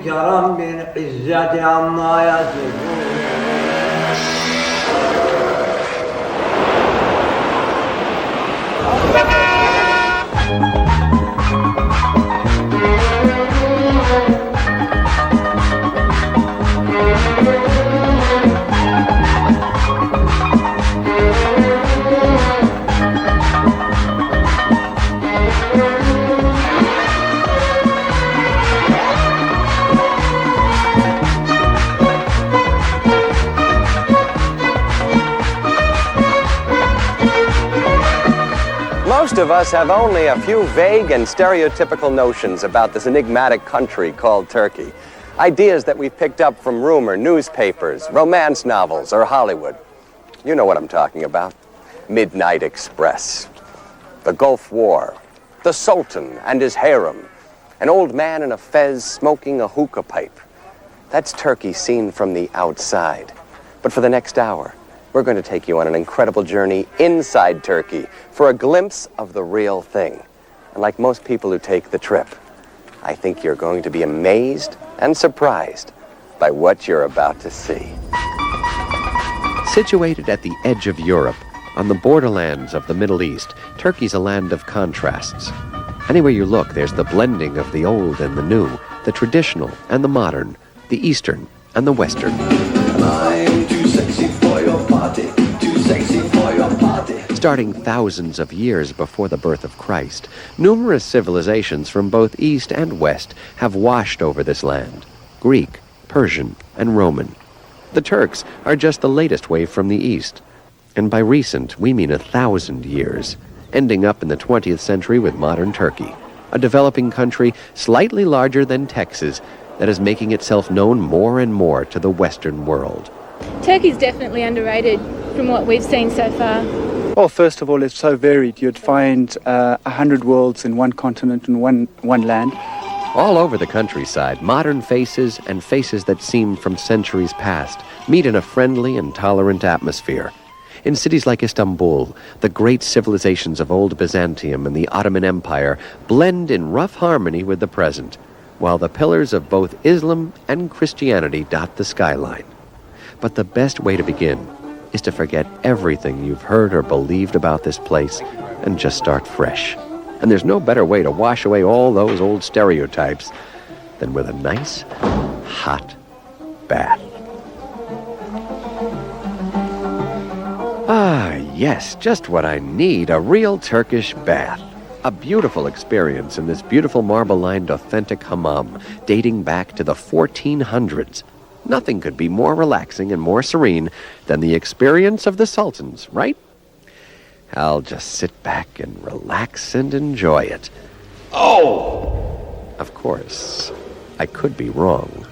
karam bir izzet-i ammayası. Most of us have only a few vague and stereotypical notions about this enigmatic country called Turkey. Ideas that we've picked up from rumor, newspapers, romance novels, or Hollywood. You know what I'm talking about. Midnight Express, the Gulf War, the Sultan and his harem, an old man in a fez smoking a hookah pipe. That's Turkey seen from the outside. But for the next hour, we're going to take you on an incredible journey inside Turkey for a glimpse of the real thing. And like most people who take the trip, I think you're going to be amazed and surprised by what you're about to see. Situated at the edge of Europe, on the borderlands of the Middle East, Turkey's a land of contrasts. Anywhere you look, there's the blending of the old and the new, the traditional and the modern, the Eastern and the Western. I'm too sexy for your party, too sexy for your party. Starting thousands of years before the birth of Christ, numerous civilizations from both East and West have washed over this land. Greek, Persian, and Roman. The Turks are just the latest wave from the East. And by recent, we mean 1,000 years, ending up in the 20th century with modern Turkey, a developing country slightly larger than Texas that is making itself known more and more to the Western world. Turkey's definitely underrated from what we've seen so far. Well, first of all, it's so varied. You'd find 100 worlds in one continent and one land. All over the countryside, modern faces and faces that seem from centuries past meet in a friendly and tolerant atmosphere. In cities like Istanbul, the great civilizations of old Byzantium and the Ottoman Empire blend in rough harmony with the present, while the pillars of both Islam and Christianity dot the skyline. But the best way to begin is to forget everything you've heard or believed about this place and just start fresh. And there's no better way to wash away all those old stereotypes than with a nice, hot bath. Ah, yes, just what I need, a real Turkish bath. A beautiful experience in this beautiful marble-lined authentic hammam dating back to the 1400s. Nothing could be more relaxing and more serene than the experience of the sultans, right? I'll just sit back and relax and enjoy it. Oh! Of course, I could be wrong.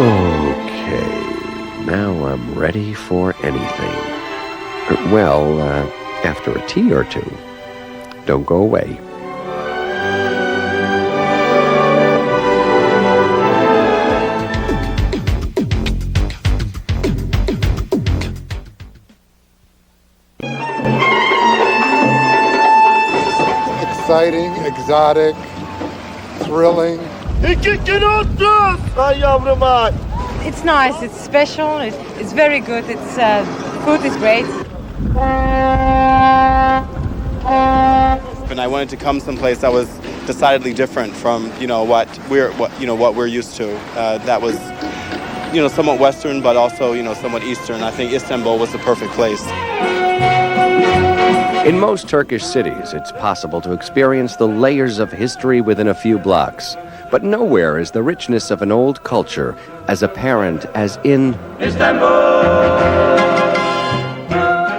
Okay, now I'm ready for anything. Well, after a tea or two. Don't go away. Exciting, exotic, thrilling. It's nice, it's special, it's very good, food is great. And I wanted to come someplace that was decidedly different from, what we're used to. That was, somewhat Western, but also, somewhat Eastern. I think Istanbul was the perfect place. In most Turkish cities, it's possible to experience the layers of history within a few blocks. But nowhere is the richness of an old culture as apparent as in Istanbul.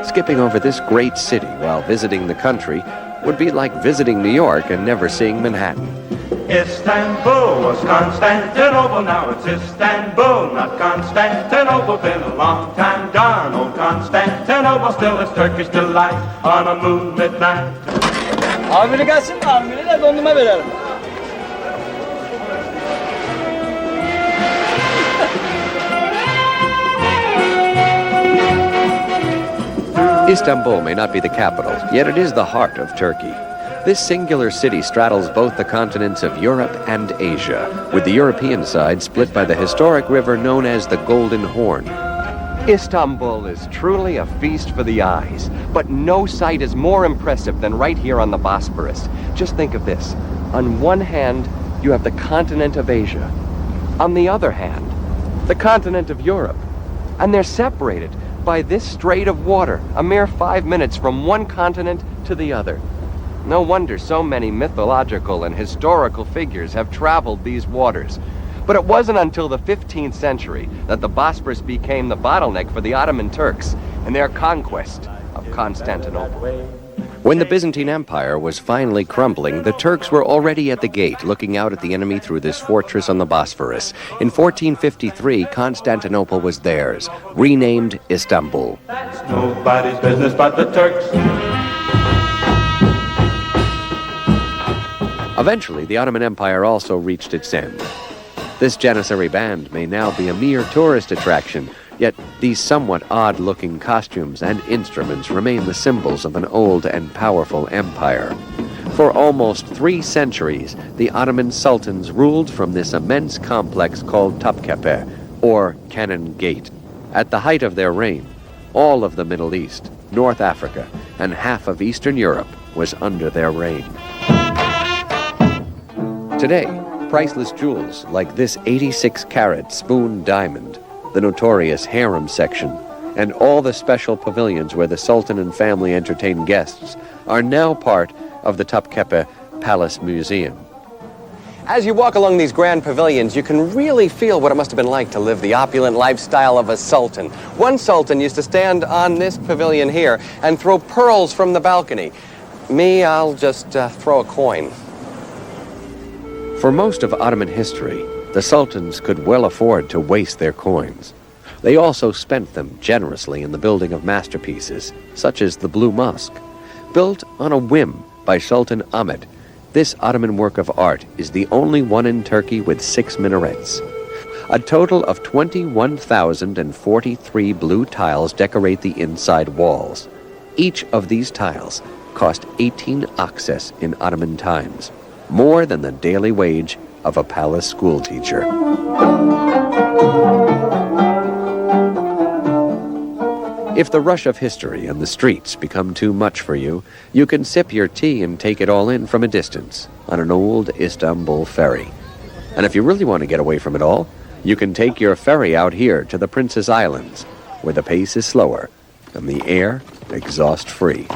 Skipping over this great city while visiting the country would be like visiting New York and never seeing Manhattan. Istanbul was Constantinople, now it's Istanbul, not Constantinople. Been a long time gone, old Constantinople, still it's Turkish delight on a moonlit night. Abi biri gelsin mi? Abi biri de dondurma verelim. Istanbul may not be the capital, yet it is the heart of Turkey. This singular city straddles both the continents of Europe and Asia, with the European side split by the historic river known as the Golden Horn. Istanbul is truly a feast for the eyes, but no sight is more impressive than right here on the Bosporus. Just think of this. On one hand, you have the continent of Asia. On the other hand, the continent of Europe. And they're separated by this strait of water, a mere 5 minutes from one continent to the other. No wonder so many mythological and historical figures have traveled these waters. But it wasn't until the 15th century that the Bosporus became the bottleneck for the Ottoman Turks in their conquest of Constantinople. When the Byzantine Empire was finally crumbling, the Turks were already at the gate, looking out at the enemy through this fortress on the Bosphorus. In 1453, Constantinople was theirs, renamed Istanbul. That's nobody's business but the Turks. Eventually, the Ottoman Empire also reached its end. This Janissary band may now be a mere tourist attraction, yet these somewhat odd-looking costumes and instruments remain the symbols of an old and powerful empire. For almost 3 centuries, the Ottoman sultans ruled from this immense complex called Topkapi, or Cannon Gate. At the height of their reign, all of the Middle East, North Africa, and half of Eastern Europe was under their reign. Today, priceless jewels like this 86-carat spoon diamond, the notorious harem section, and all the special pavilions where the Sultan and family entertain guests are now part of the Topkapi Palace Museum. As you walk along these grand pavilions, you can really feel what it must have been like to live the opulent lifestyle of a sultan. One sultan used to stand on this pavilion here and throw pearls from the balcony. Me, I'll just throw a coin. For most of Ottoman history, the sultans could well afford to waste their coins. They also spent them generously in the building of masterpieces, such as the Blue Mosque. Built on a whim by Sultan Ahmed, this Ottoman work of art is the only one in Turkey with 6 minarets. A total of 21,043 blue tiles decorate the inside walls. Each of these tiles cost 18 akses in Ottoman times, more than the daily wage of a palace schoolteacher. If the rush of history and the streets become too much for you, you can sip your tea and take it all in from a distance on an old Istanbul ferry. And if you really want to get away from it all, you can take your ferry out here to the Princess Islands, where the pace is slower and the air exhaust-free.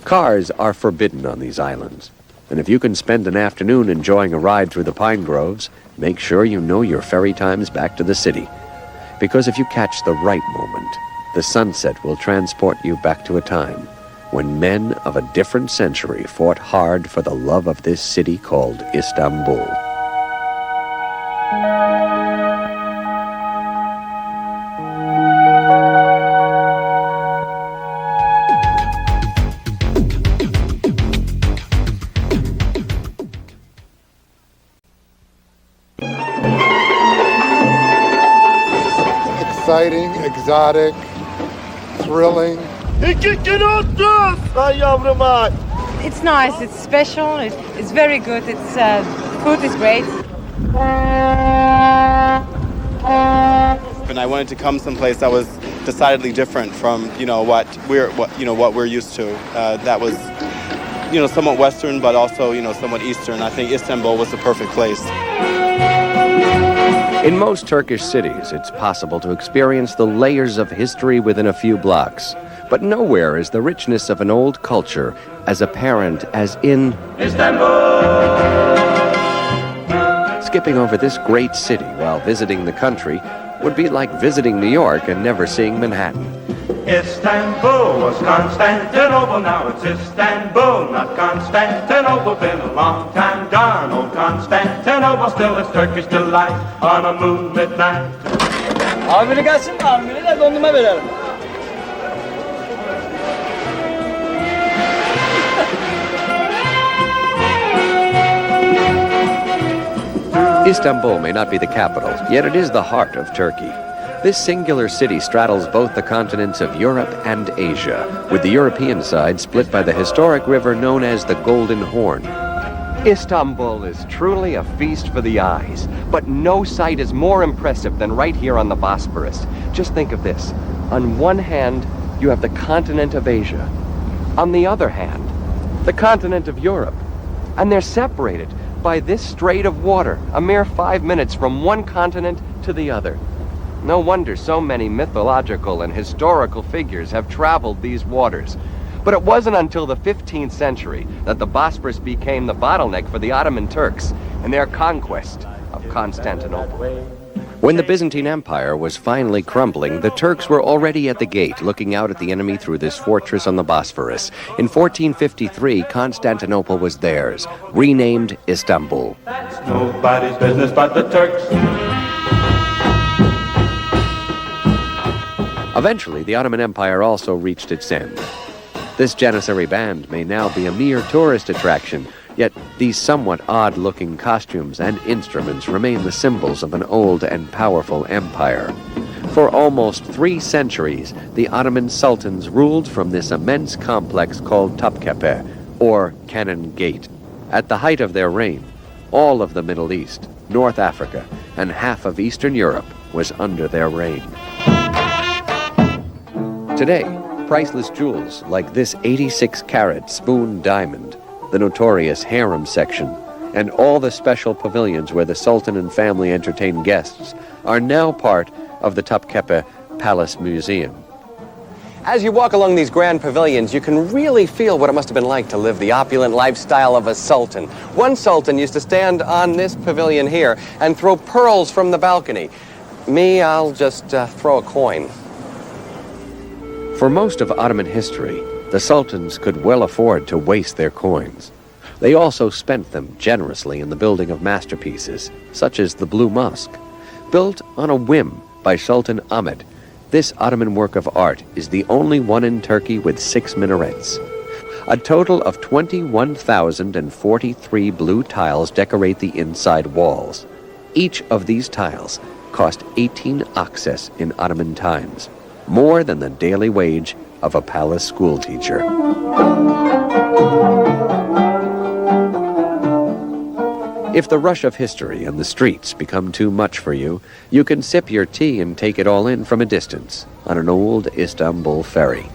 Cars are forbidden on these islands, and if you can spend an afternoon enjoying a ride through the pine groves, make sure you know your ferry times back to the city. Because if you catch the right moment, the sunset will transport you back to a time when men of a different century fought hard for the love of this city called Istanbul. Exciting, exotic, thrilling. It's nice, it's special, it's very good, food is great. And I wanted to come someplace that was decidedly different from what we're used to. That was somewhat Western, but also somewhat Eastern. I think Istanbul was the perfect place. In most Turkish cities, it's possible to experience the layers of history within a few blocks. But nowhere is the richness of an old culture as apparent as in Istanbul! Skipping over this great city while visiting the country would be like visiting New York and never seeing Manhattan. Istanbul was Constantinople, now it's Istanbul, not Constantinople. Been a long time gone, old Constantinople, still it's Turkish delight on a moonlit night. Abi biri gelsin mi? Abi biri de dondurma verelim. Istanbul may not be the capital, yet it is the heart of Turkey. This singular city straddles both the continents of Europe and Asia, with the European side split by the historic river known as the Golden Horn. Istanbul is truly a feast for the eyes, but no sight is more impressive than right here on the Bosphorus. Just think of this. On one hand, you have the continent of Asia. On the other hand, the continent of Europe. And they're separated by this strait of water, a mere 5 minutes from one continent to the other. No wonder so many mythological and historical figures have traveled these waters. But it wasn't until the 15th century that the Bosphorus became the bottleneck for the Ottoman Turks and their conquest of Constantinople. When the Byzantine Empire was finally crumbling, the Turks were already at the gate, looking out at the enemy through this fortress on the Bosphorus. In 1453, Constantinople was theirs, renamed Istanbul. That's nobody's business but the Turks. Eventually, the Ottoman Empire also reached its end. This Janissary band may now be a mere tourist attraction, yet these somewhat odd-looking costumes and instruments remain the symbols of an old and powerful empire. For almost 3 centuries, the Ottoman sultans ruled from this immense complex called Topkapi, or Cannon Gate. At the height of their reign, all of the Middle East, North Africa, and half of Eastern Europe was under their reign. Today, priceless jewels like this 86-carat spoon diamond, the notorious harem section, and all the special pavilions where the Sultan and family entertain guests are now part of the Topkapi Palace Museum. As you walk along these grand pavilions, you can really feel what it must have been like to live the opulent lifestyle of a sultan. One sultan used to stand on this pavilion here and throw pearls from the balcony. Me, I'll just throw a coin. For most of Ottoman history, the sultans could well afford to waste their coins. They also spent them generously in the building of masterpieces, such as the Blue Mosque. Built on a whim by Sultan Ahmed, this Ottoman work of art is the only one in Turkey with 6 minarets. A total of 21,043 blue tiles decorate the inside walls. Each of these tiles cost 18 akses in Ottoman times, more than the daily wage of a palace schoolteacher. If the rush of history and the streets become too much for you, you can sip your tea and take it all in from a distance on an old Istanbul ferry.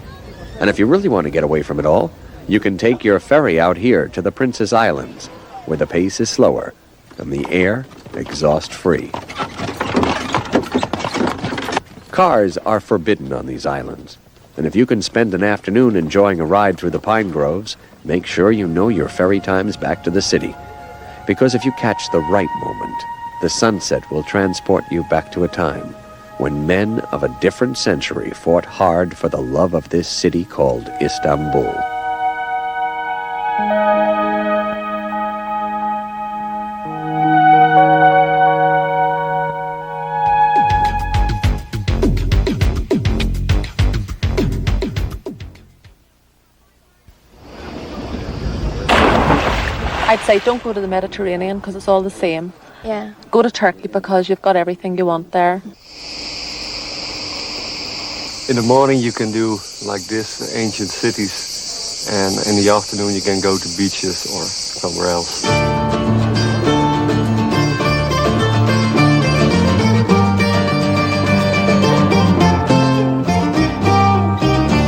And if you really want to get away from it all, you can take your ferry out here to the Princess Islands, where the pace is slower and the air exhaust-free. Cars are forbidden on these islands, and if you can spend an afternoon enjoying a ride through the pine groves, make sure you know your ferry times back to the city. Because if you catch the right moment, the sunset will transport you back to a time when men of a different century fought hard for the love of this city called Istanbul. I'd say don't go to the Mediterranean because it's all the same. Yeah. Go to Turkey because you've got everything you want there. In the morning you can do like this, ancient cities, and in the afternoon you can go to beaches or somewhere else.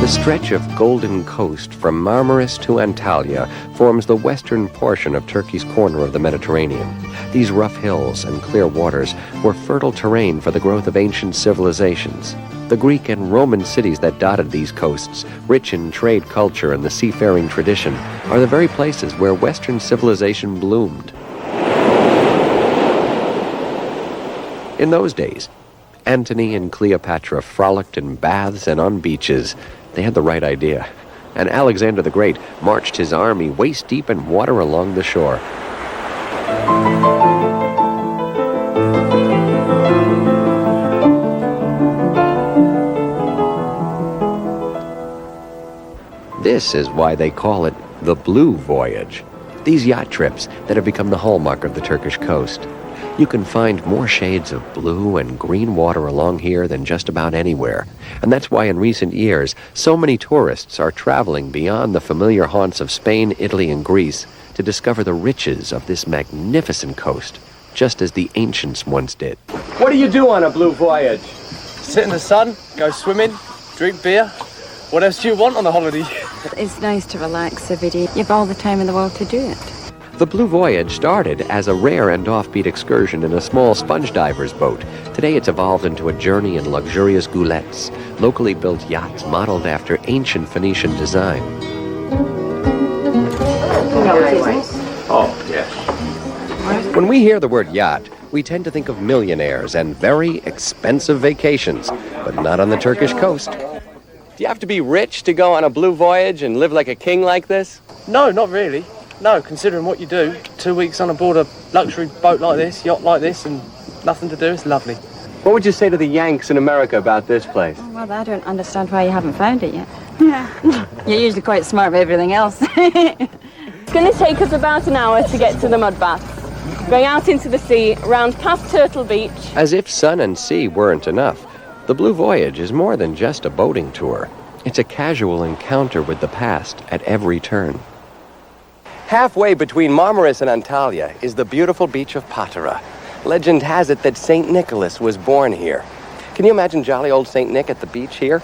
The stretch of golden coast from Marmaris to Antalya forms the western portion of Turkey's corner of the Mediterranean. These rough hills and clear waters were fertile terrain for the growth of ancient civilizations. The Greek and Roman cities that dotted these coasts, rich in trade culture and the seafaring tradition, are the very places where Western civilization bloomed. In those days, Antony and Cleopatra frolicked in baths and on beaches. They had the right idea, and Alexander the Great marched his army waist-deep in water along the shore. This is why they call it the Blue Voyage. These yacht trips that have become the hallmark of the Turkish coast. You can find more shades of blue and green water along here than just about anywhere. And that's why in recent years, so many tourists are traveling beyond the familiar haunts of Spain, Italy, and Greece to discover the riches of this magnificent coast, just as the ancients once did. What do you do on a blue voyage? Sit in the sun, go swimming, drink beer. What else do you want on a holiday? It's nice to relax every day. You've all the time in the world to do it. The Blue Voyage started as a rare and offbeat excursion in a small sponge diver's boat. Today it's evolved into a journey in luxurious goulettes, locally built yachts modeled after ancient Phoenician design. Oh, yeah. When we hear the word yacht, we tend to think of millionaires and very expensive vacations, but not on the Turkish coast. Do you have to be rich to go on a blue voyage and live like a king like this? No, not really. No, considering what you do, 2 weeks on board a luxury boat like this, yacht like this, and nothing to do, it's lovely. What would you say to the Yanks in America about this place? Oh, well, I don't understand why you haven't found it yet. Yeah. You're usually quite smart with everything else. It's going to take us about an hour to get to the mud baths. Going out into the sea, round past Turtle Beach. As if sun and sea weren't enough, the Blue Voyage is more than just a boating tour. It's a casual encounter with the past at every turn. Halfway between Marmaris and Antalya is the beautiful beach of Patara. Legend has it that St. Nicholas was born here. Can you imagine jolly old St. Nick at the beach here?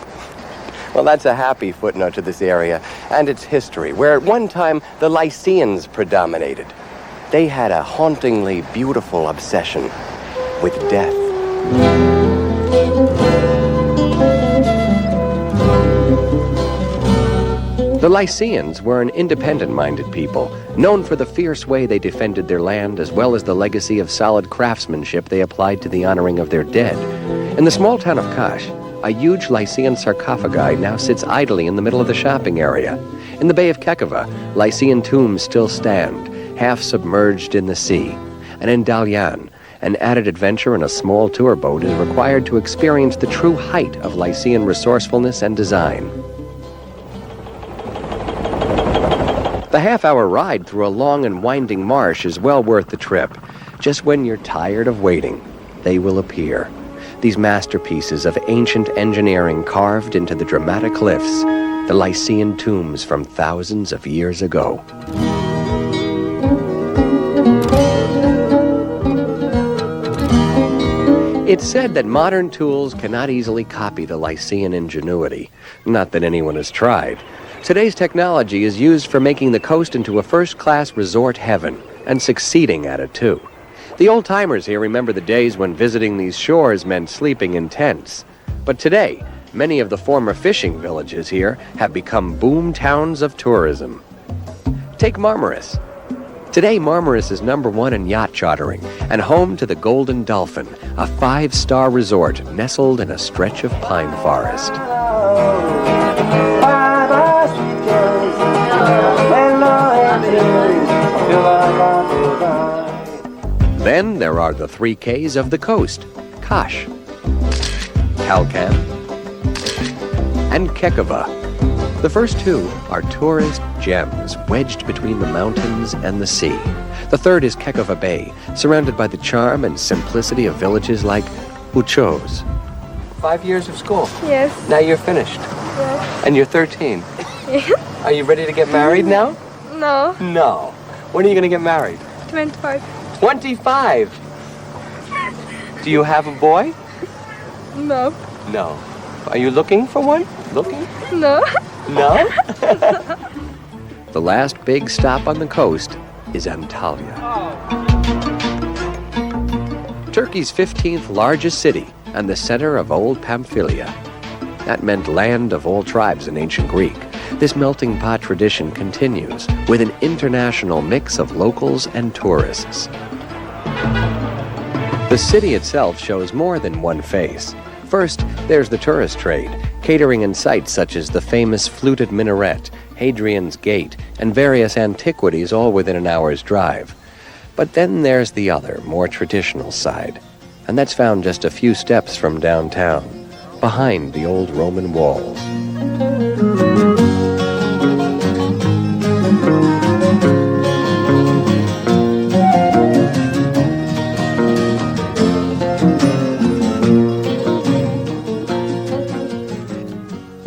Well, that's a happy footnote to this area and its history, where at one time the Lycians predominated. They had a hauntingly beautiful obsession with death. The Lycians were an independent-minded people, known for the fierce way they defended their land as well as the legacy of solid craftsmanship they applied to the honoring of their dead. In the small town of Kash, a huge Lycian sarcophagi now sits idly in the middle of the shopping area. In the Bay of Kekava, Lycian tombs still stand, half submerged in the sea. And in Dalyan, an added adventure in a small tour boat is required to experience the true height of Lycian resourcefulness and design. The half-hour ride through a long and winding marsh is well worth the trip. Just when you're tired of waiting, they will appear. These masterpieces of ancient engineering carved into the dramatic cliffs, the Lycian tombs from thousands of years ago. It's said that modern tools cannot easily copy the Lycian ingenuity. Not that anyone has tried. Today's technology is used for making the coast into a first-class resort heaven, and succeeding at it, too. The old-timers here remember the days when visiting these shores meant sleeping in tents. But today, many of the former fishing villages here have become boom towns of tourism. Take Marmaris. Today, Marmaris is #1 in yacht chartering and home to the Golden Dolphin, a 5-star resort nestled in a stretch of pine forest. Then there are the 3 Ks of the coast: Kash, Kalkan, and Kekava. The first 2 are tourist gems wedged between the mountains and the sea. The third is Kekava Bay, surrounded by the charm and simplicity of villages like Uchos. 5 years of school. Yes. Now you're finished. Yes. And you're 13. Yeah. Are you ready to get married now? No. No. When are you going to get married? 25. 25? Do you have a boy? No. No. Are you looking for one? Looking? No. No? The last big stop on the coast is Antalya. Turkey's 15th largest city and the center of old Pamphylia. That meant land of all tribes in ancient Greek. This melting pot tradition continues with an international mix of locals and tourists. The city itself shows more than one face. First, there's the tourist trade, catering in sites such as the famous fluted minaret, Hadrian's Gate, and various antiquities all within an hour's drive. But then there's the other, more traditional side, and that's found just a few steps from downtown, behind the old Roman walls.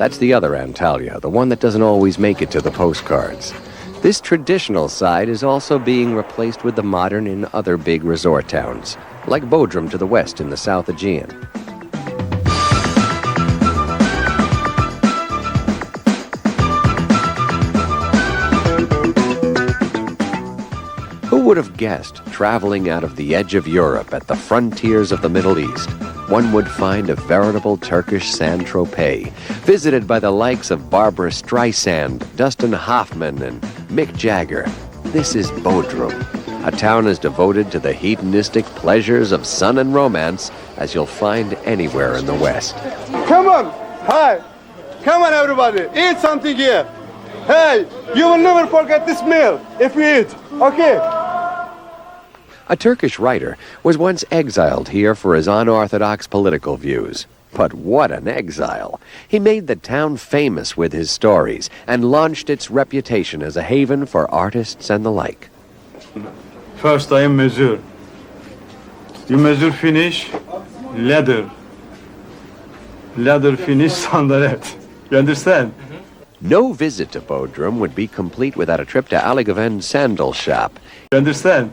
That's the other Antalya, the one that doesn't always make it to the postcards. This traditional side is also being replaced with the modern in other big resort towns, like Bodrum to the west in the South Aegean. Who would have guessed, traveling out of the edge of Europe at the frontiers of the Middle East, one would find a veritable Turkish Saint-Tropez, visited by the likes of Barbra Streisand, Dustin Hoffman, and Mick Jagger. This is Bodrum, a town as devoted to the hedonistic pleasures of sun and romance as you'll find anywhere in the West. Come on! Hi! Come on, everybody! Eat something here! Hey! You will never forget this meal if we eat, okay? A Turkish writer was once exiled here for his unorthodox political views. But what an exile! He made the town famous with his stories and launched its reputation as a haven for artists and the like. First I measure. You measure finish, ladder. Ladder finish, sandalet. You understand? No visit to Bodrum would be complete without a trip to Aligoven's sandal shop. You understand?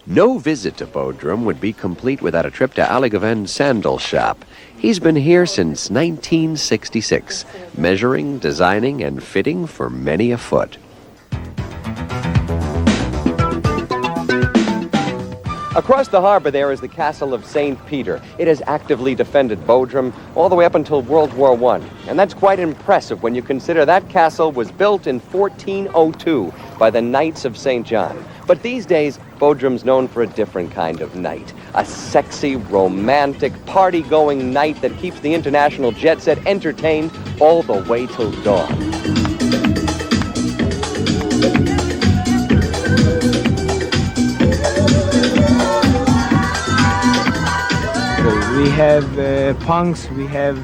No visit to Bodrum would be complete without a trip to Aligoven's sandal shop. He's been here since 1966, measuring, designing, and fitting for many a foot. Across the harbor there is the castle of St. Peter. It has actively defended Bodrum all the way up until World War I. And that's quite impressive when you consider that castle was built in 1402 by the Knights of St. John. But these days, Bodrum's known for a different kind of night. A sexy, romantic, party-going night that keeps the international jet set entertained all the way till dawn. We have punks, we have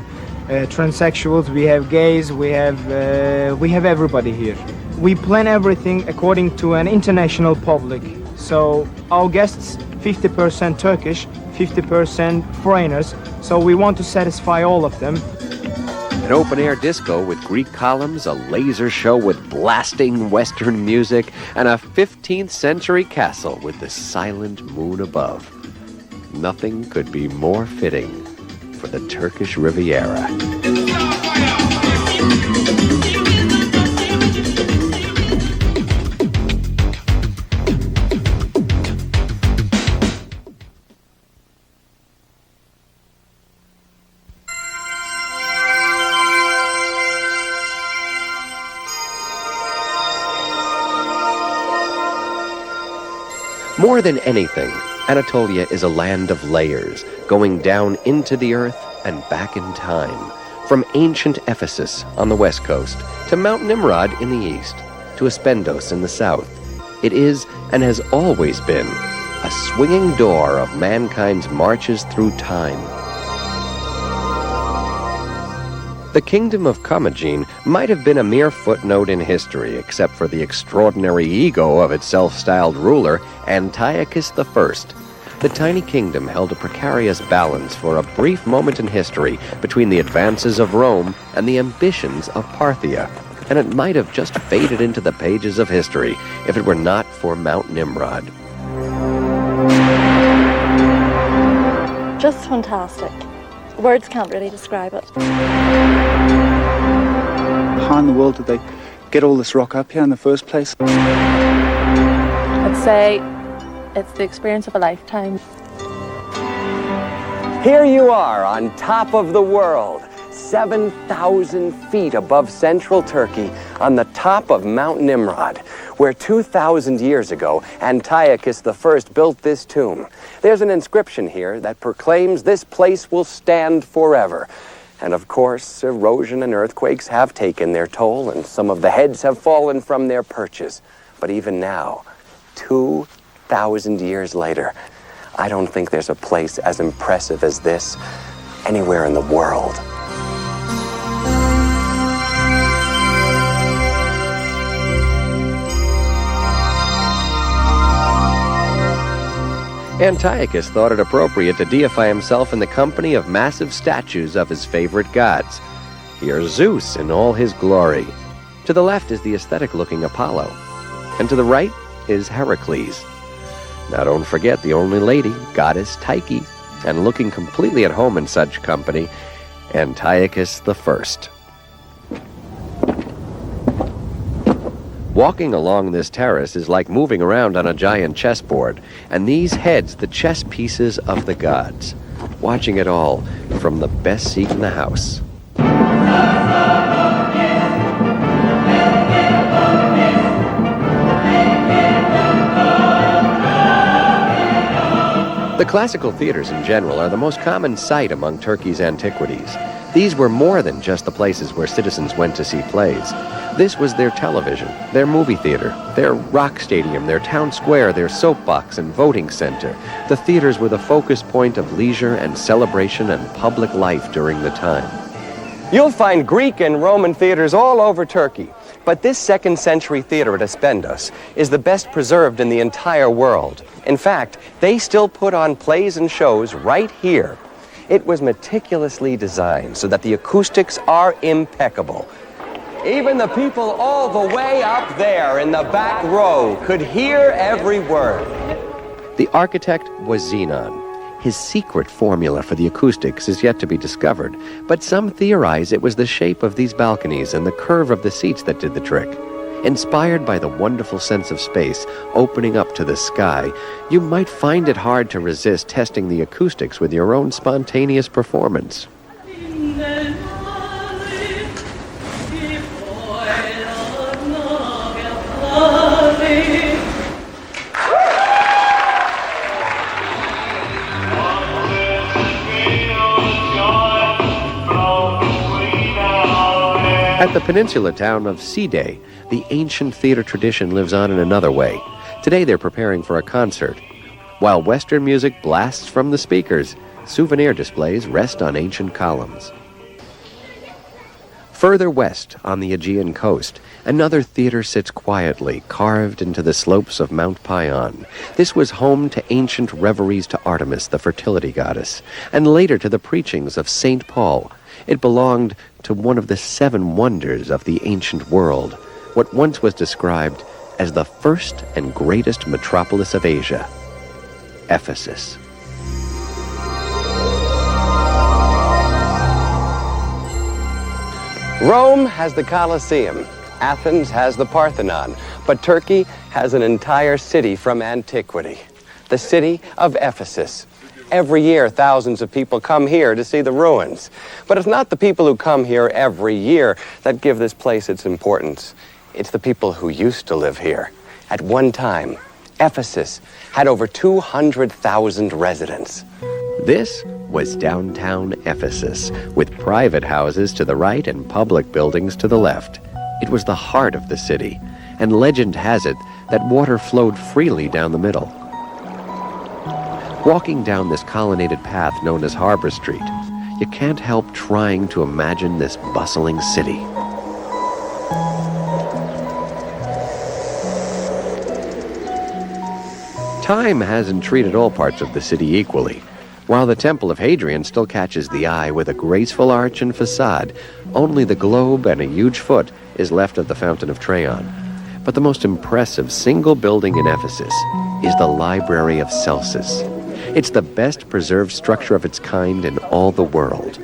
transsexuals, we have gays, we have everybody here. We plan everything according to an international public. So our guests, 50% Turkish, 50% foreigners. So we want to satisfy all of them. An open-air disco with Greek columns, a laser show with blasting Western music, and a 15th century castle with the silent moon above. Nothing could be more fitting for the Turkish Riviera. More than anything, Anatolia is a land of layers, going down into the earth and back in time. From ancient Ephesus on the west coast, to Mount Nimrod in the east, to Aspendos in the south. It is, and has always been, a swinging door of mankind's marches through time. The kingdom of Commagene might have been a mere footnote in history, except for the extraordinary ego of its self-styled ruler, Antiochus I. The tiny kingdom held a precarious balance for a brief moment in history between the advances of Rome and the ambitions of Parthia, and it might have just faded into the pages of history if it were not for Mount Nimrod. Just fantastic. Words can't really describe it. How in the world did they get all this rock up here in the first place? I'd say it's the experience of a lifetime. Here you are on top of the world, 7,000 feet above central Turkey, on the top of Mount Nimrod, where 2,000 years ago, Antiochus I built this tomb. There's an inscription here that proclaims this place will stand forever. And of course, erosion and earthquakes have taken their toll, and some of the heads have fallen from their perches. But even now, 2,000 years later, I don't think there's a place as impressive as this anywhere in the world. Antiochus thought it appropriate to deify himself in the company of massive statues of his favorite gods. Here's Zeus in all his glory. To the left is the aesthetic-looking Apollo. And to the right is Heracles. Now don't forget the only lady, goddess Tyche, and looking completely at home in such company, Antiochus I. Walking along this terrace is like moving around on a giant chessboard, and these heads the chess pieces of the gods, watching it all from the best seat in the house. The classical theaters in general are the most common sight among Turkey's antiquities. These were more than just the places where citizens went to see plays. This was their television, their movie theater, their rock stadium, their town square, their soapbox and voting center. The theaters were the focus point of leisure and celebration and public life during the time. You'll find Greek and Roman theaters all over Turkey, but this second-century theater at Aspendos is the best preserved in the entire world. In fact, they still put on plays and shows right here. It was meticulously designed so that the acoustics are impeccable. Even the people all the way up there in the back row could hear every word. The architect was Zenon. His secret formula for the acoustics is yet to be discovered, but some theorize it was the shape of these balconies and the curve of the seats that did the trick. Inspired by the wonderful sense of space opening up to the sky, you might find it hard to resist testing the acoustics with your own spontaneous performance. At the peninsula town of Side, the ancient theater tradition lives on in another way. Today they're preparing for a concert. While Western music blasts from the speakers, souvenir displays rest on ancient columns. Further west, on the Aegean coast, another theater sits quietly, carved into the slopes of Mount Pion. This was home to ancient reveries to Artemis, the fertility goddess, and later to the preachings of St. Paul. It belonged to one of the 7 wonders of the ancient world, what once was described as the first and greatest metropolis of Asia, Ephesus. Rome has the Colosseum, Athens has the Parthenon, but Turkey has an entire city from antiquity, the city of Ephesus. Every year, thousands of people come here to see the ruins. But it's not the people who come here every year that give this place its importance. It's the people who used to live here. At one time, Ephesus had over 200,000 residents. This was downtown Ephesus, with private houses to the right and public buildings to the left. It was the heart of the city, and legend has it that water flowed freely down the middle. Walking down this colonnaded path known as Harbor Street, you can't help trying to imagine this bustling city. Time hasn't treated all parts of the city equally. While the Temple of Hadrian still catches the eye with a graceful arch and facade, only the globe and a huge foot is left of the Fountain of Trajan. But the most impressive single building in Ephesus is the Library of Celsus. It's the best preserved structure of its kind in all the world.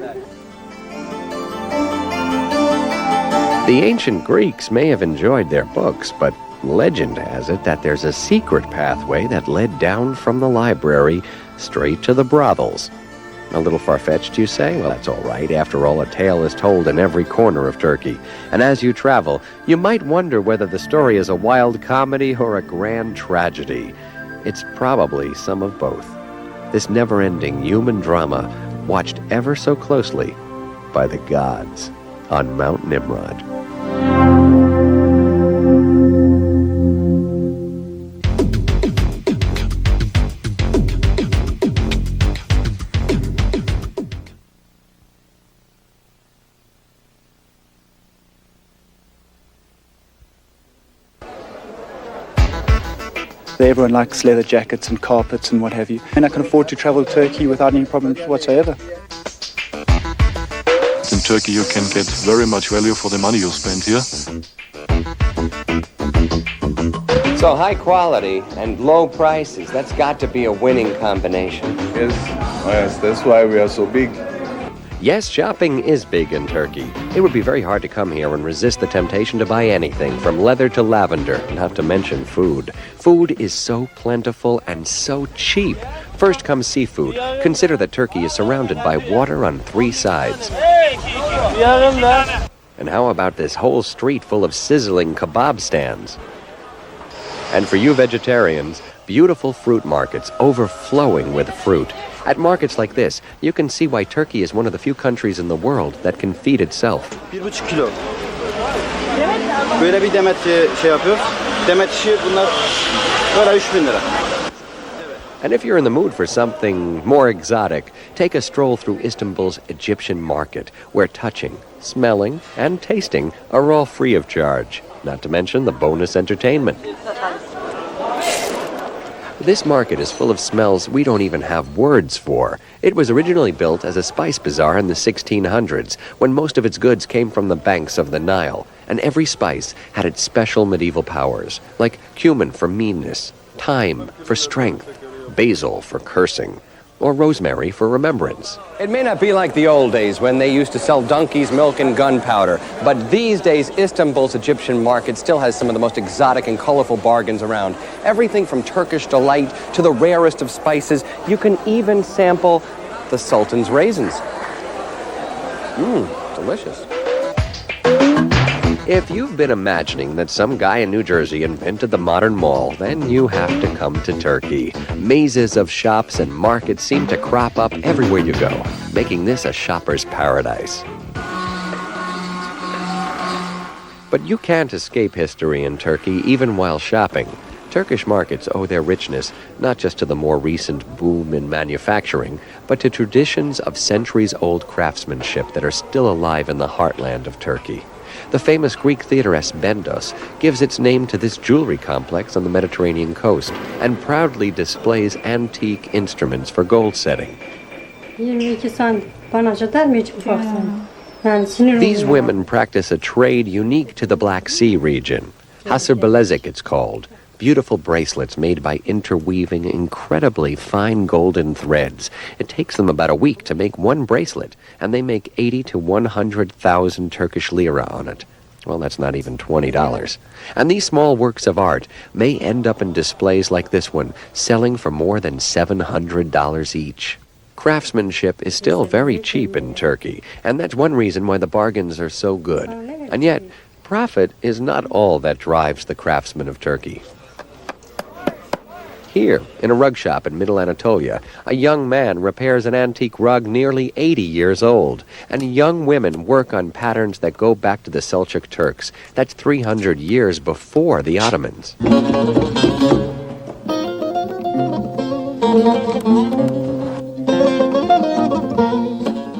The ancient Greeks may have enjoyed their books, but legend has it that there's a secret pathway that led down from the library straight to the brothels. A little far-fetched, you say? Well, that's all right. After all, a tale is told in every corner of Turkey. And as you travel, you might wonder whether the story is a wild comedy or a grand tragedy. It's probably some of both. This never-ending human drama watched ever so closely by the gods on Mount Nimrod. Everyone likes leather jackets and carpets and what have you. And I can afford to travel to Turkey without any problems whatsoever. Since Turkey you can get very much value for the money you spend here. So high quality and low prices, that's got to be a winning combination. Yes, that's why we are so big. Yes, shopping is big in Turkey. It would be very hard to come here and resist the temptation to buy anything, from leather to lavender, not to mention food. Food is so plentiful and so cheap. First comes seafood. Consider that Turkey is surrounded by water on 3 sides. And how about this whole street full of sizzling kebab stands? And for you vegetarians, beautiful fruit markets overflowing with fruit. At markets like this, you can see why Turkey is one of the few countries in the world that can feed itself. 1,5 kilo. Böyle bir demet şey yapıyoruz. Demet işi bunlar böyle 3.000 lira. And if you're in the mood for something more exotic, take a stroll through Istanbul's Egyptian market, where touching, smelling, and tasting are all free of charge, not to mention the bonus entertainment. This market is full of smells we don't even have words for. It was originally built as a spice bazaar in the 1600s, when most of its goods came from the banks of the Nile, and every spice had its special medieval powers, like cumin for meanness, thyme for strength, basil for cursing, or rosemary for remembrance. It may not be like the old days when they used to sell donkeys' milk and gunpowder, but these days Istanbul's Egyptian market still has some of the most exotic and colorful bargains around. Everything from Turkish delight to the rarest of spices. You can even sample the Sultan's raisins. Delicious. If you've been imagining that some guy in New Jersey invented the modern mall, then you have to come to Turkey. Mazes of shops and markets seem to crop up everywhere you go, making this a shopper's paradise. But you can't escape history in Turkey even while shopping. Turkish markets owe their richness not just to the more recent boom in manufacturing, but to traditions of centuries-old craftsmanship that are still alive in the heartland of Turkey. The famous Greek theateress Bendos gives its name to this jewelry complex on the Mediterranean coast and proudly displays antique instruments for gold setting. These women practice a trade unique to the Black Sea region. Hasır it's called. Beautiful bracelets made by interweaving incredibly fine golden threads. It takes them about a week to make one bracelet, and they make 80 to 100,000 Turkish lira on it. Well, that's not even $20. And these small works of art may end up in displays like this one, selling for more than $700 each. Craftsmanship is still very cheap in Turkey, and that's one reason why the bargains are so good. And yet, profit is not all that drives the craftsmen of Turkey. Here, in a rug shop in Middle Anatolia, a young man repairs an antique rug nearly 80 years old, and young women work on patterns that go back to the Selçuk Turks. That's 300 years before the Ottomans.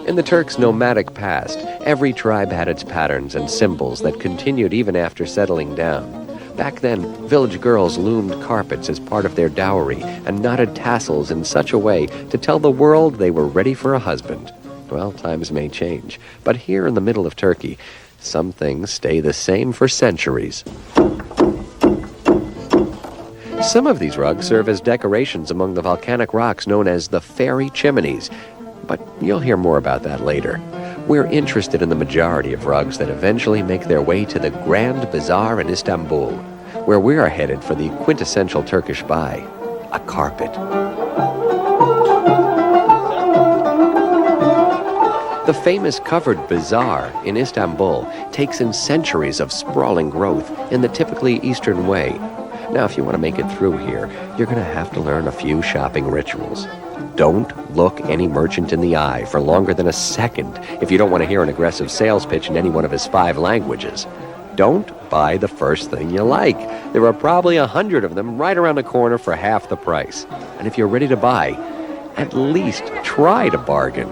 In the Turks' nomadic past, every tribe had its patterns and symbols that continued even after settling down. Back then, village girls loomed carpets as part of their dowry and knotted tassels in such a way to tell the world they were ready for a husband. Well, times may change, but here in the middle of Turkey, some things stay the same for centuries. Some of these rugs serve as decorations among the volcanic rocks known as the fairy chimneys, but you'll hear more about that later. We're interested in the majority of rugs that eventually make their way to the Grand Bazaar in Istanbul, where we are headed for the quintessential Turkish buy, a carpet. The famous covered bazaar in Istanbul takes in centuries of sprawling growth in the typically Eastern way. Now, if you want to make it through here, you're going to have to learn a few shopping rituals. Don't look any merchant in the eye for longer than a second if you don't want to hear an aggressive sales pitch in any one of his 5 languages. Don't buy the first thing you like. There are probably 100 of them right around the corner for half the price. And if you're ready to buy, at least try to bargain.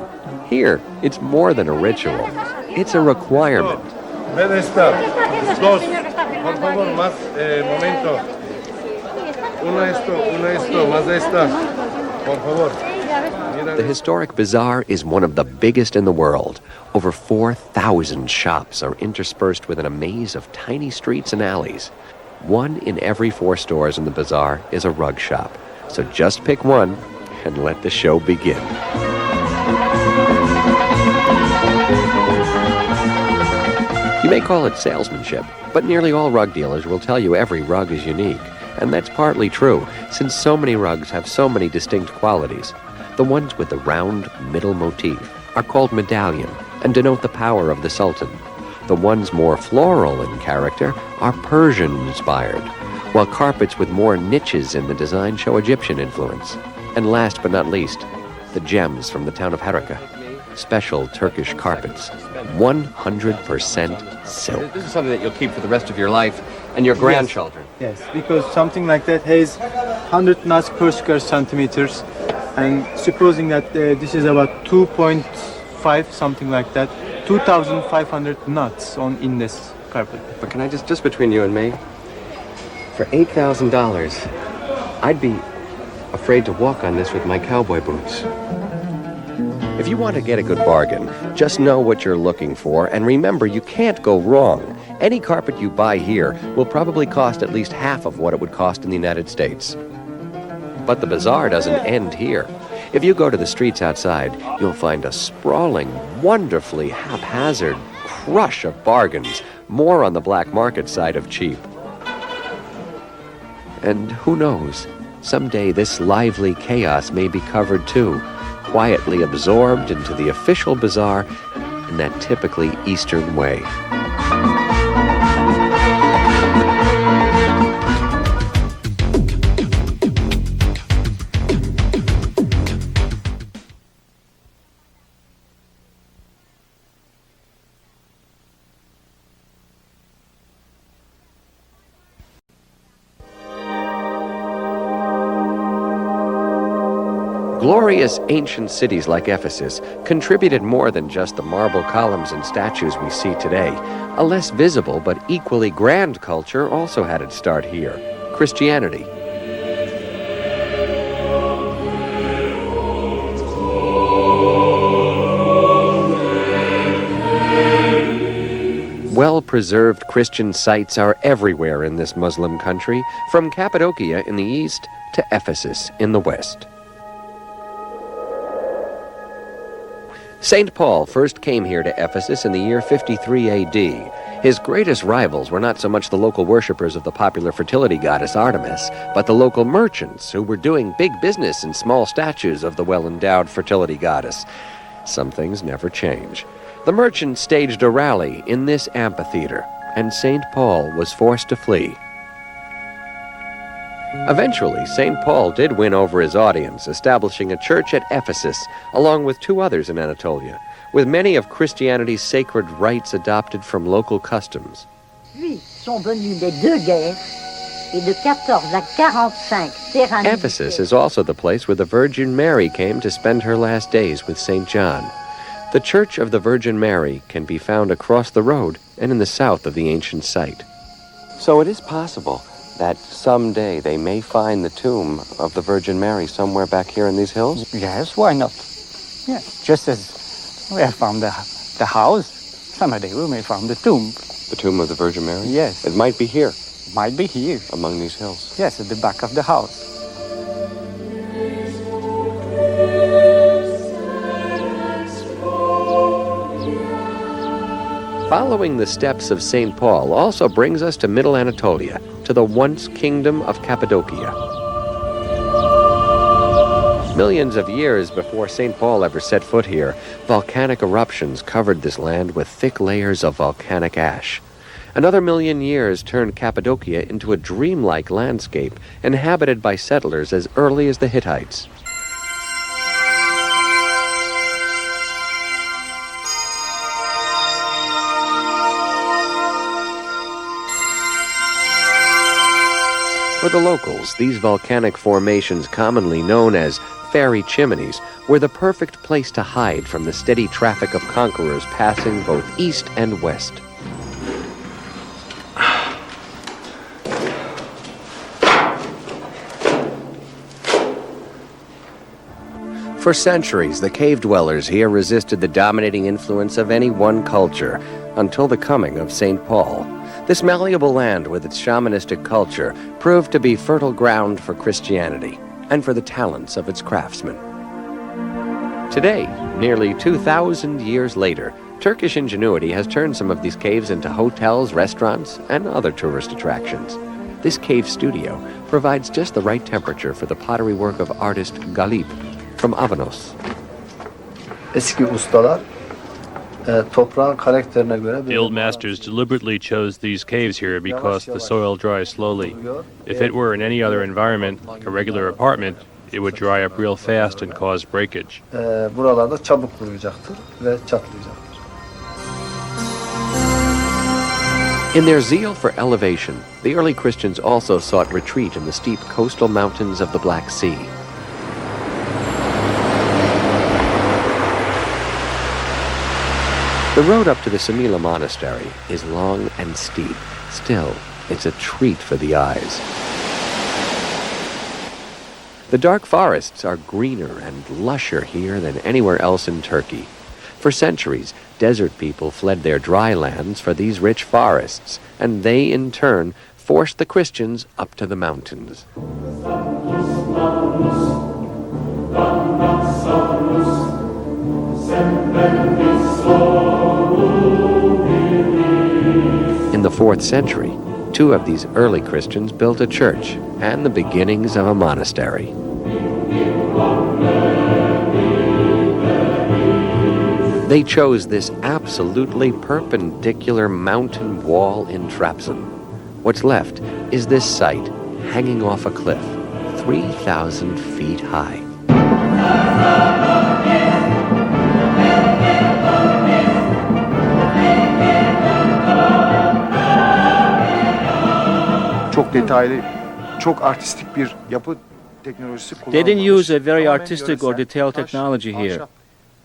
Here, it's more than a ritual. It's a requirement. ¿Dónde está? Dos. Por favor, más momento. Una esto, más de esta. Por favor. The historic bazaar is one of the biggest in the world. Over 4,000 shops are interspersed within a maze of tiny streets and alleys. 1 in every 4 stores in the bazaar is a rug shop. So just pick one and let the show begin. You may call it salesmanship, but nearly all rug dealers will tell you every rug is unique. And that's partly true, since so many rugs have so many distinct qualities. The ones with the round middle motif are called medallion and denote the power of the Sultan. The ones more floral in character are Persian-inspired, while carpets with more niches in the design show Egyptian influence. And last but not least, the gems from the town of Haraka. Special Turkish carpets, 100% silk. This is something that you'll keep for the rest of your life and your grandchildren. Yes, because something like that has 100 knots per square centimeters, and supposing that this is about 2.5, something like that, 2,500 knots in this carpet. But can I just between you and me, for $8,000, I'd be afraid to walk on this with my cowboy boots. If you want to get a good bargain, just know what you're looking for, and remember, you can't go wrong. Any carpet you buy here will probably cost at least half of what it would cost in the United States. But the bazaar doesn't end here. If you go to the streets outside, you'll find a sprawling, wonderfully haphazard crush of bargains, more on the black market side of cheap. And who knows, someday this lively chaos may be covered too, quietly absorbed into the official bazaar in that typically Eastern way. Glorious ancient cities like Ephesus contributed more than just the marble columns and statues we see today. A less visible but equally grand culture also had its start here: Christianity. Well-preserved Christian sites are everywhere in this Muslim country, from Cappadocia in the east to Ephesus in the west. St. Paul first came here to Ephesus in the year 53 AD. His greatest rivals were not so much the local worshippers of the popular fertility goddess Artemis, but the local merchants who were doing big business in small statues of the well-endowed fertility goddess. Some things never change. The merchants staged a rally in this amphitheater, and St. Paul was forced to flee. Eventually, St. Paul did win over his audience, establishing a church at Ephesus, along with 2 others in Anatolia, with many of Christianity's sacred rites adopted from local customs. Ephesus is also the place where the Virgin Mary came to spend her last days with St. John. The Church of the Virgin Mary can be found across the road and in the south of the ancient site. So it is possible that someday they may find the tomb of the Virgin Mary somewhere back here in these hills? Yes, why not? Yes, just as we have found the house, someday we may find the tomb. The tomb of the Virgin Mary? Yes. It might be here. Might be here. Among these hills? Yes, at the back of the house. Following the steps of St. Paul also brings us to Middle Anatolia, to the once kingdom of Cappadocia. Millions of years before St. Paul ever set foot here, volcanic eruptions covered this land with thick layers of volcanic ash. Another million years turned Cappadocia into a dreamlike landscape inhabited by settlers as early as the Hittites. For the locals, these volcanic formations, commonly known as fairy chimneys, were the perfect place to hide from the steady traffic of conquerors passing both east and west. For centuries, the cave dwellers here resisted the dominating influence of any one culture until the coming of St. Paul. This malleable land with its shamanistic culture proved to be fertile ground for Christianity and for the talents of its craftsmen. Today, nearly 2,000 years later, Turkish ingenuity has turned some of these caves into hotels, restaurants, and other tourist attractions. This cave studio provides just the right temperature for the pottery work of artist Galip from Avanos. Eski ustalar toprağın karakterine göre The old masters deliberately chose these caves here because the soil dries slowly. If it were in any other environment, like a regular apartment, it would dry up real fast and cause breakage. Buralarda çabuk kuruyacaktır ve çatlayacaktır. In their zeal for elevation, the early Christians also sought retreat in the steep coastal mountains of the Black Sea. The road up to the Samila Monastery is long and steep. Still, it's a treat for the eyes. The dark forests are greener and lusher here than anywhere else in Turkey. For centuries, desert people fled their dry lands for these rich forests, and they, in turn, forced the Christians up to the mountains. In the 4th century, 2 of these early Christians built a church and the beginnings of a monastery. They chose this absolutely perpendicular mountain wall in Trabzon. What's left is this site hanging off a cliff, 3,000 feet high. Çok detaylı, çok artistik bir yapı teknolojisi kullanılmış. They didn't use a very artistic or detailed technology here.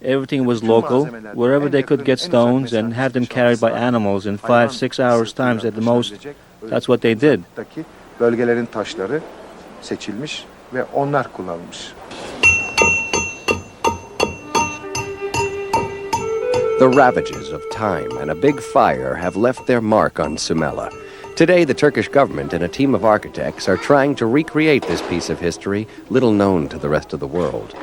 Everything was local, wherever they could get stones and have them carried by animals in 5-6 hours times at the most. That's what they did. Bölgelerin taşları seçilmiş ve onlar kullanılmış. The ravages of time and a big fire have left their mark on Sumela. Today, the Turkish government and a team of architects are trying to recreate this piece of history, little known to the rest of the world.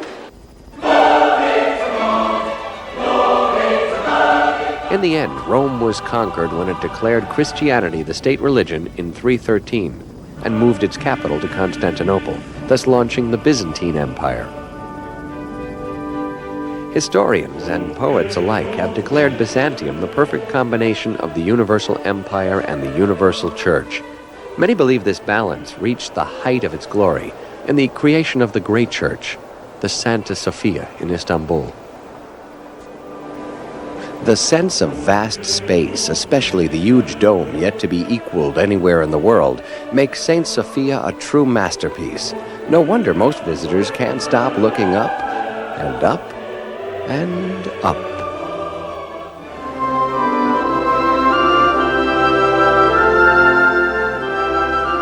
In the end, Rome was conquered when it declared Christianity the state religion in 313 and moved its capital to Constantinople, thus launching the Byzantine Empire. Historians and poets alike have declared Byzantium the perfect combination of the universal empire and the universal church. Many believe this balance reached the height of its glory in the creation of the great church, the Santa Sophia in Istanbul. The sense of vast space, especially the huge dome yet to be equaled anywhere in the world, makes Saint Sophia a true masterpiece. No wonder most visitors can't stop looking up and up and up.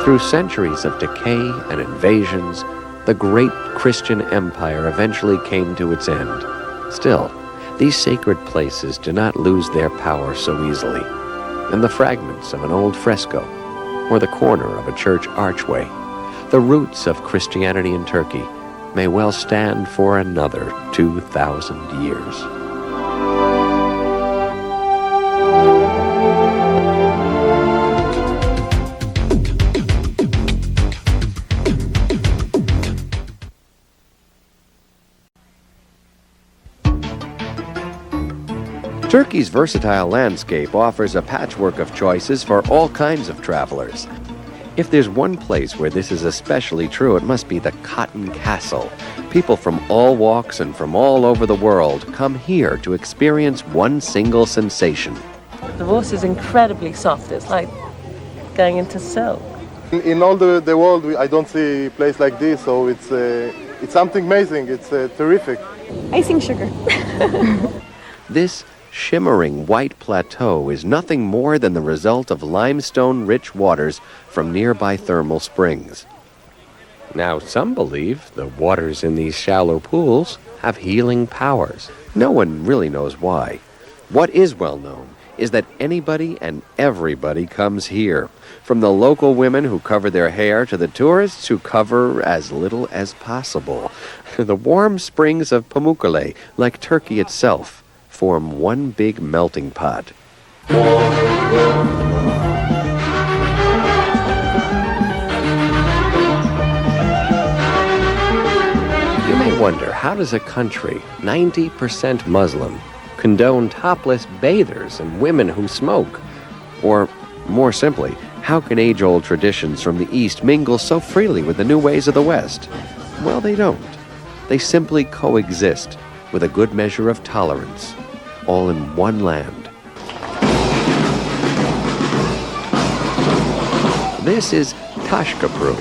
Through centuries of decay and invasions, the great Christian empire eventually came to its end. Still, these sacred places do not lose their power so easily, and the fragments of an old fresco or the corner of a church archway, the roots of Christianity in Turkey, may well stand for another 2,000 years. Turkey's versatile landscape offers a patchwork of choices for all kinds of travelers. If there's one place where this is especially true, it must be the Cotton Castle. People from all walks and from all over the world come here to experience one single sensation. The water is incredibly soft. It's like going into silk. In all the world, I don't see a place like this, so it's something amazing. It's terrific. Icing sugar. This shimmering white plateau is nothing more than the result of limestone-rich waters from nearby thermal springs. Now, some believe the waters in these shallow pools have healing powers. No one really knows why. What is well known is that anybody and everybody comes here, from the local women who cover their hair to the tourists who cover as little as possible. The warm springs of Pamukkale, like Turkey itself, form one big melting pot. You may wonder, how does a country 90% Muslim condone topless bathers and women who smoke? Or, more simply, how can age-old traditions from the East mingle so freely with the new ways of the West? Well, they don't. They simply coexist with a good measure of tolerance, all in one land. This is Taşköprü,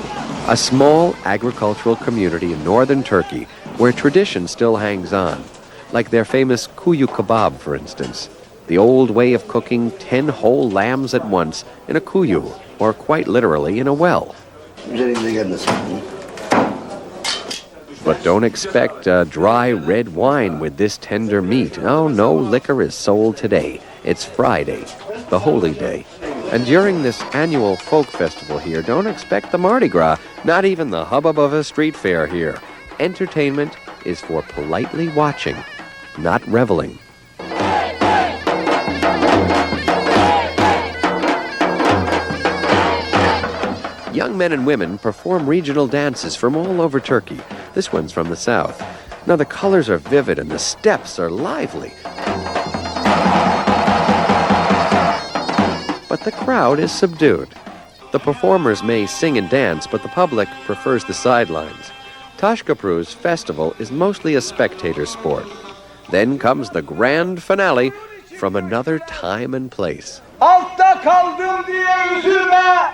a small agricultural community in northern Turkey where tradition still hangs on, like their famous kuyu kebab, for instance, the old way of cooking 10 whole lambs at once in a kuyu, or quite literally in a well. But don't expect dry red wine with this tender meat. Oh, no liquor is sold today. It's Friday, the holy day. And during this annual folk festival here, don't expect the Mardi Gras, not even the hubbub of a street fair here. Entertainment is for politely watching, not reveling. Young men and women perform regional dances from all over Turkey. This one's from the south. Now the colors are vivid and the steps are lively. But the crowd is subdued. The performers may sing and dance, but the public prefers the sidelines. Taşköprü's festival is mostly a spectator sport. Then comes the grand finale from another time and place. Altta kaldım diye üzülme,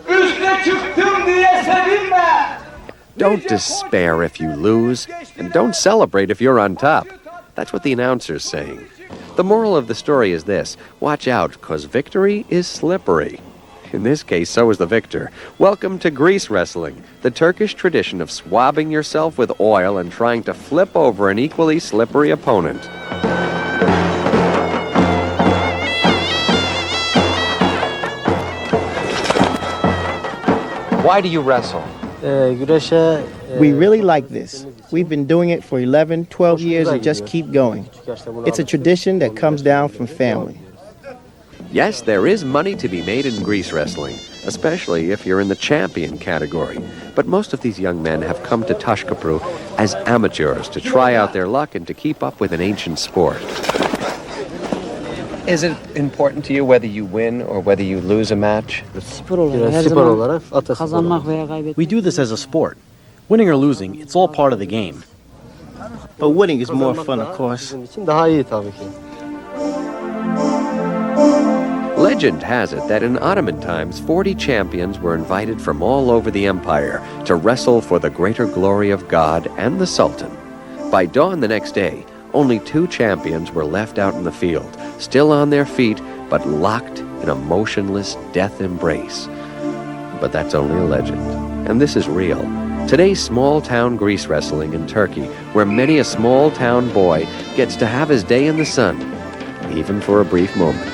üste çıktım diye sevinme. Don't despair if you lose, and don't celebrate if you're on top. That's what the announcer's saying. The moral of the story is this: watch out, because victory is slippery. In this case, so is the victor. Welcome to grease wrestling, the Turkish tradition of swabbing yourself with oil and trying to flip over an equally slippery opponent. Why do you wrestle? We really like this. We've been doing it for 11, 12 years and just keep going. It's a tradition that comes down from family. Yes, there is money to be made in grease wrestling, especially if you're in the champion category. But most of these young men have come to Taşköprü as amateurs to try out their luck and to keep up with an ancient sport. Is it important to you whether you win or whether you lose a match? We do this as a sport. Winning or losing, it's all part of the game. But winning is more fun, of course. Legend has it that in Ottoman times, 40 champions were invited from all over the empire to wrestle for the greater glory of God and the Sultan. By dawn the next day, only 2 champions were left out in the field, still on their feet, but locked in a motionless death embrace. But that's only a legend, and this is real. Today's small-town grease wrestling in Turkey, where many a small-town boy gets to have his day in the sun, even for a brief moment.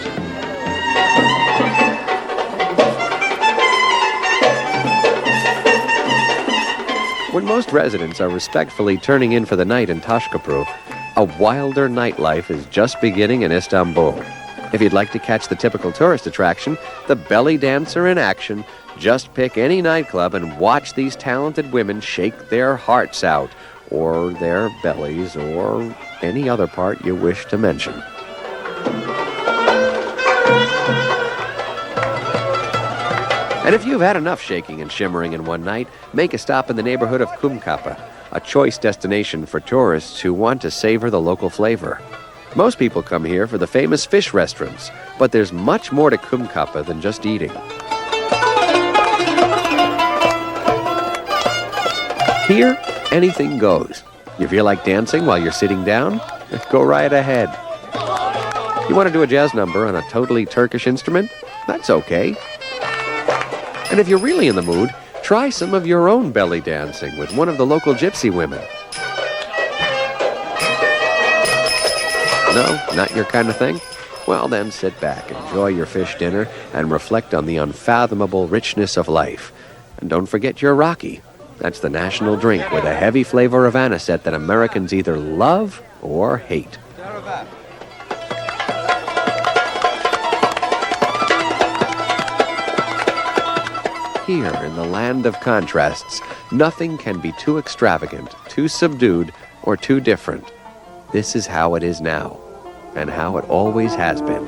When most residents are respectfully turning in for the night in Taşköprü, a wilder nightlife is just beginning in Istanbul. If you'd like to catch the typical tourist attraction, the belly dancer in action, just pick any nightclub and watch these talented women shake their hearts out, or their bellies, or any other part you wish to mention. And if you've had enough shaking and shimmering in one night, make a stop in the neighborhood of Kumkapı, a choice destination for tourists who want to savor the local flavor. Most people come here for the famous fish restaurants, but there's much more to Kumkapı than just eating. Here, anything goes. You feel like dancing while you're sitting down? Go right ahead. You want to do a jazz number on a totally Turkish instrument? That's okay. And if you're really in the mood, try some of your own belly dancing with one of the local gypsy women. No, not your kind of thing? Well, then sit back, enjoy your fish dinner, and reflect on the unfathomable richness of life. And don't forget your Rocky. That's the national drink with a heavy flavor of anisette that Americans either love or hate. Here, in the land of contrasts, nothing can be too extravagant, too subdued, or too different. This is how it is now, and how it always has been.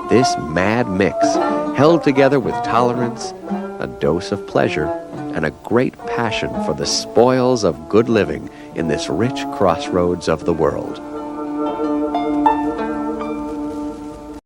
This mad mix, held together with tolerance, a dose of pleasure, and a great passion for the spoils of good living in this rich crossroads of the world.